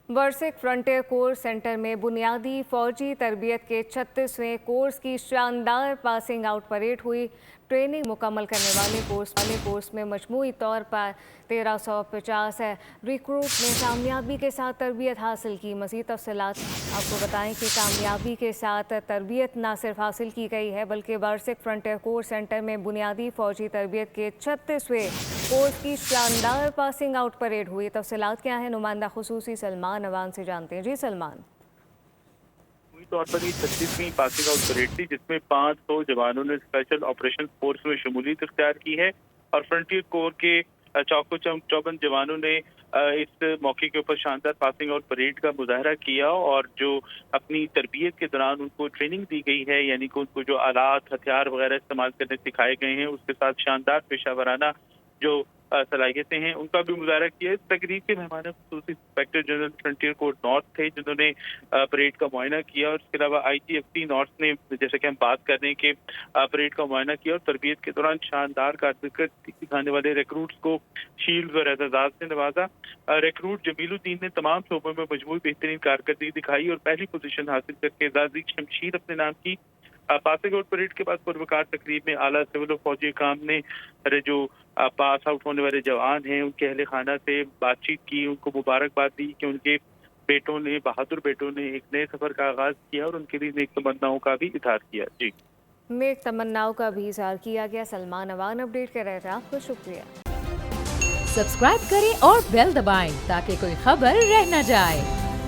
वर्सिक frontier course centre में बुनियादी फौजी तरबियत के 36वें कोर्स की शानदार पासिंग आउट परेड हुई। ट्रेनिंग मुकम्मल करने वाले कोर्स में मजमूई तौर पर 1350 रिक्रूट ने कामयाबी के साथ तरबियत हासिल की। मज़ीद तफसीलात आपको बताएं कि कामयाबी के साथ तरबियत न सिर्फ हासिल की गई है बल्कि वर्सिक फ्रंटियर कोर्स सेंटर में बुनियादी फौजी तरबियत के 36वें कोर्स की शानदार पासिंग आउट परेड हुई। तफसीलात क्या है, नुमाइंदा खुसूसी सलमान अवान से जानते हैं। जी सलमान। तौर पर ये 36वीं पासिंग आउट परेड थी जिसमें 500 जवानों ने स्पेशल ऑपरेशन फोर्स में शमूलियत इख्तियार की है और फ्रंटियर कोर के चौको चौबंद जवानों ने इस मौके के ऊपर शानदार पासिंग आउट परेड का मुजाहरा किया और जो अपनी तरबियत के दौरान उनको ट्रेनिंग दी गई है, यानी कि उनको जो आलात हथियार वगैरह इस्तेमाल करने सिखाए गए हैं, उसके साथ शानदार पेशावराना जो सलाहियतें हैं उनका भी मुजाहरा किया। इस तकरीब के मेहमान खुसूसी inspector general frontier corps north थे जिन्होंने परेड का मुआयना किया और इसके अलावा IGFT नॉर्थ ने, जैसे कि हम बात कर रहे हैं कि परेड का मुआयना किया और तरबियत के दौरान शानदार कारकर्दगी दिखाने वाले रिक्रूट्स को शील्ड और एजाज़ात से नवाजा। रिक्रूट जमीलुद्दीन ने तमाम शोबों में मजमूई बेहतरीन कारकर्दगी दिखाई और पहली पोजीशन हासिल करके एजाज़ी शमशीर अपने नाम की। पासिंग आउट परेड के बाद पुरवकार तकरीब में आला सिविल और फौजी काम ने जो पास आउट होने वाले जवान हैं उनके अहले खाना से बातचीत की, उनको मुबारकबाद दी कि उनके बहादुर बेटों ने एक नए सफर का आगाज किया और उनके लिए नेक तमन्नाओं का भी इजहार किया। जी, नेक तमन्नाओं का भी इजहार किया गया। सलमान अवान अपडेट कर रहे थे, आपको शुक्रिया। सब्सक्राइब करें और बेल दबाएं ताकि कोई खबर रह न जाए।